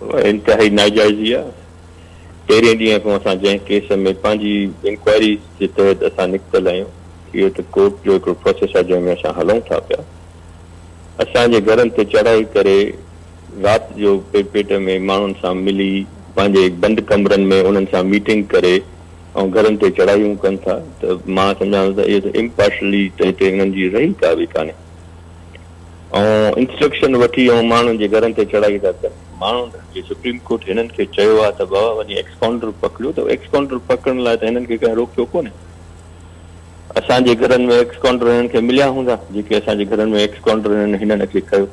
इंतहाई नाजाइज़ी आहे। 13 ॾींहं खां असां जंहिं केस में पंहिंजी इंक्वायरी जे तहत असां निकितल आहियूं, इहो त कोर्ट जो हिकिड़ो प्रोसेस आहे जंहिंमें असां हलूं था पिया। असांजे घरनि ते चढ़ाई करे राति जो पेट में माण्हुनि सां मिली पंहिंजे बंदि कमरनि में उन्हनि सां मीटिंग करे ऐं घरनि ते चढ़ाइयूं कनि था, त मां सम्झां थो त इहो त इम्पार्शली त हिते हिननि जी रही का बि कान्हे। ऐं इंस्ट्रक्शन वठी ऐं माण्हुनि जे घरनि ते चढ़ाई था कनि। माण्हुनि जे सुप्रीम कोर्ट हिननि खे चयो आहे त बाबा वञी एक्सकाउंटर पकड़ियो, त एक्सकाउंटर पकड़ण लाइ त हिननि खे कंहिं रोकियो कोन्हे। असांजे घरनि में एक्सकाउंटर हिननि खे मिलिया हूंदा, जेके असांजे घरनि में एक्सकाउंटर हिननि खे कयो।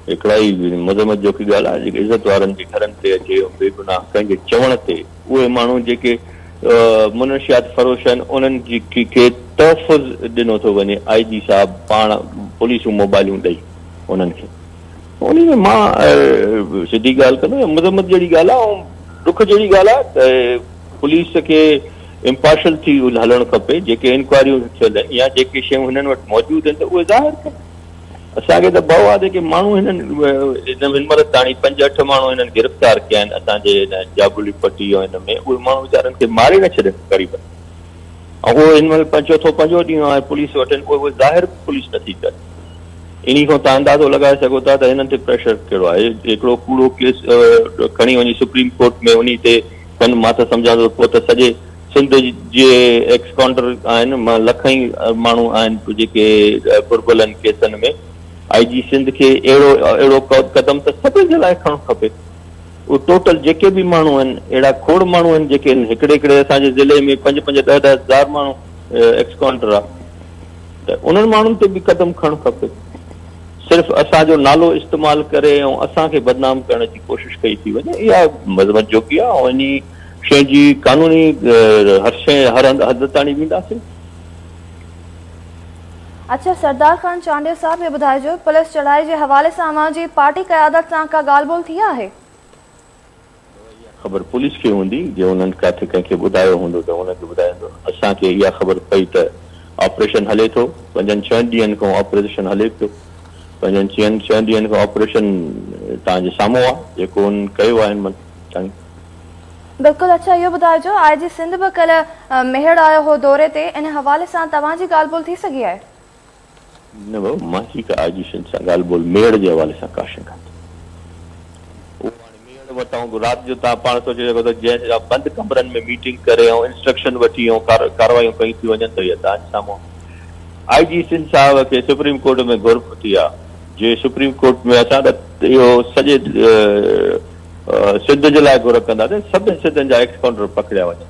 हिकिड़ा ई मज़मत जो की ॻाल्हि आहे, जेके इज़त वारनि जे घरनि ते अचे ऐं बेगुनाह कंहिंजे चवण ते उहे माण्हू जेके मुनशियात फरोश आहिनि उन्हनि खे तहफ़ुज़ ॾिनो थो वञे। IG साहब पाण पुलिसूं मोबाइलियूं ॾेई उन्हनि खे। उन में मां सिधी ॻाल्हि कंदो, मज़मत जहिड़ी ॻाल्हि आहे ऐं दुख जहिड़ी ॻाल्हि आहे त पुलिस खे इम्पार्शल थी हलणु खपे। जेके इंक्वायरियूं थियल आहिनि या जेके शयूं हिननि वटि मौजूदु आहिनि त उहे ज़ाहिर कनि। असांखे त भउ आहे जेके माण्हू हिन महिल ताणी 5-8 माण्हू हिननि गिरफ़्तार कया आहिनि असांजे हिन जाबुली पट्टी ऐं हिन में, उहे माण्हू वीचारनि खे मारे न छॾनि क़रीबन। ऐं उहो हिन महिल 4-5 ॾींहं आहे पुलिस वटि, उहे ज़ाहिर पुलिस नथी करे। इन खां तव्हां अंदाज़ो लॻाए सघो था त हिननि ते प्रेशर कहिड़ो आहे। हिकिड़ो कूड़ो केस खणी वञी सुप्रीम कोर्ट में उन ते कनि, मां त सम्झां थो पोइ त सॼे सिंध जे एक्स काउंटर आहिनि, लखई माण्हू आहिनि जेके घुरबल आहिनि केसनि में। IG सिंध खे अहिड़ो क़दम त सभिनि जे लाइ खणणु खपे। उहे टोटल जेके बि माण्हू आहिनि, अहिड़ा खोड़ माण्हू आहिनि जेके हिकिड़े असांजे ज़िले में 5-5, 10-10 हज़ार माण्हू एक्स काउंटर आहे, त उन्हनि माण्हुनि ते बि क़दम खणणु खपे। सिर्फ़ु असांजो नालो इस्तेमालु करे ऐं असांखे बदनाम करण जी कोशिशि कई थी वञे, इहा मज़मत जोगी आहे। ऐं इन शइ जी कानूनी हर शइ हर हद ताणी वेंदासीं। अच्छा, सरदार खान चांडिया साहब, ये ॿुधाइजो पुलिस चढ़ाई जे हवाले सां अवां जी पार्टी क़यादत सां का ॻाल्हि ॿोल थी आहे? ख़बर पुलिस खे हूंदी, जे उन्हनि किथे कंहिंखे ॿुधायो हूंदो त उनखे ॿुधाईंदो। असांखे इहा ख़बर पई त ऑपरेशन हले थो, 5-6 ॾींहंनि खां ऑपरेशन हले पियो। 5-6 ॾींहंनि खां ऑपरेशन तव्हांजे साम्हूं आहे जेको उन्हनि कयो आहे हिन ताईं। बिल्कुलु। अच्छा, इहो ॿुधाइजो IG सिंध बि कल्ह मेहड़ आयो हो दौरे ते, इन हवाले सां तव्हांजी ॻाल्हि ॿोल थी सघी आहे? न भाऊ, मां ठीकु आहे IG सिंध सां ॻाल्हि ॿोल मेड़ जे हवाले सां का शइ कान्हे। मेड़ वटां राति जो तव्हां पाण सोचे सघो था जंहिं बंदि कमरनि में मीटिंग करे ऐं इंस्ट्रक्शन वठी ऐं कार्रवाइयूं कई थी वञनि, त इहा तव्हांजे साम्हूं। IG सिंध साहब खे सुप्रीम कोर्ट में घुर थी आहे, जे सुप्रीम कोर्ट में असां त इहो सॼे सिंध जे लाइ घुर कंदासीं, सभिनी सिंधनि जा एक्स काउंटर पकड़िया वञनि।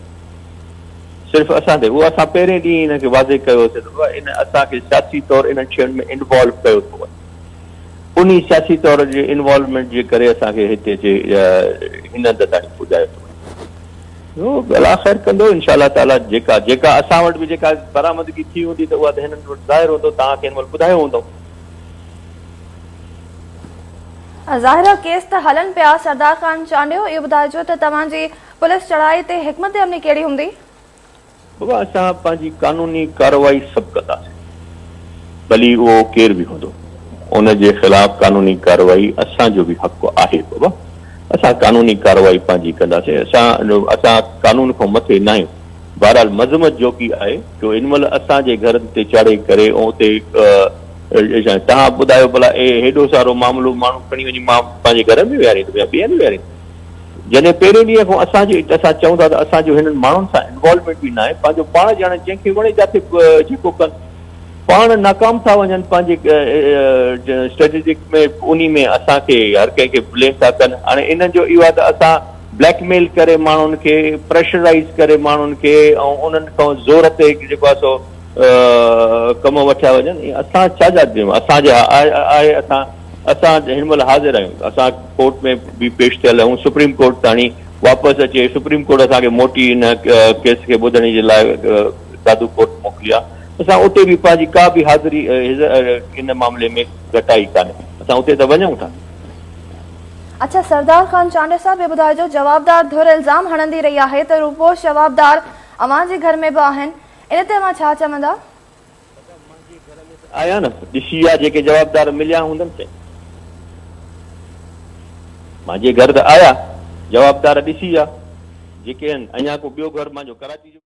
सिर्फ़ु असां ते उहो असां पहिरें ॾींहुं हिनखे वाज़े कयोसीं त इन असांखे सियासी तौरु इन्हनि शयुनि में इन्वॉल्व कयो थो वञे। उन सियासी तौर जे इन्वॉल्वमेंट जे करे असांखे हिते जे हिन हंधि ताईं पुॼायो थो वञे। उहो भला ख़ैर कंदो इनशा ताला। जेका असां वटि बि जेका बरामदगी थी हूंदी त उहा त हिननि वटि ज़ाहिर हूंदो, तव्हांखे हिन महिल ॿुधायो हूंदो। ज़ाहिर केस त हलनि पिया। सरदार खान चांडियो, इहो ॿुधाइजो त तव्हांजी पुलिस चढ़ाई ते हिकमत अमली कहिड़ी हूंदी? बाबा, असां पंहिंजी कानूनी कार्रवाई सभु कंदासीं, भली उहो केरु बि हूंदो। उनजे ख़िलाफ़ कानूनी कार्रवाई असांजो बि हक़ आहे बाबा। असां कानूनी कार्रवाई पंहिंजी कंदासीं। असां कानून खां मथे न आहियूं। बहरहाल मज़मत जोगी आहे जो इन महिल असांजे घरनि ते चाढ़े करे ऐं उते तव्हां ॿुधायो भला हेॾो सारो मामिलो माण्हू खणी वञी मां पंहिंजे घर में विहारींदुमि या ॿियनि विहारींदुमि? जॾहिं पहिरें ॾींहं खां असां चऊं था त असांजो हिननि माण्हुनि सां इन्वॉल्वमेंट बि न आहे, पंहिंजो पाण ॼाणे जंहिंखे वणे जाते जेको कनि, पाण नाकाम था वञनि पंहिंजे स्ट्रेटेजिक में। उन में असांखे हर कंहिंखे ब्लेम था कनि। हाणे इन्हनि जो इहो आहे त असां ब्लैकमेल करे माण्हुनि खे, प्रेशराइज़ करे माण्हुनि खे ऐं उन्हनि खां ज़ोर ते जेको आहे सो कम वठिया वञनि। असां छा जा ॾियूं? असांजा आहे असां हिन महिल हाज़िर आहियूं। असां कोर्ट में बि पेश थियल आहियूं, सुप्रीम कोर्ट ताणी वापसि अचे। सुप्रीम कोर्ट असांखे मोटी हिन केस खे ॿुधण जे लाइ दादू कोर्ट मोकिली आहे। असां उते बि पंहिंजी का बि हाज़िरी इन मामले में घटाई कान्हे, असां उते त वञूं था। अच्छा, सरदार खान चांडिया साहब, ये ॿुधाइजो जवाबदार धुर इल्ज़ाम हणंदी रही आहे त रूपोश जवाबदार अवां जे घर में बि आहिनि, इन ते अवां छा चवंदा? आया न ॾिसी आहे जेके जवाबदार मिलिया हूंदनि से। मुंहिंजे घर त आया, जवाबदार ॾिसी विया, जेके आहिनि। अञा को ॿियो घर मुंहिंजो कराची जो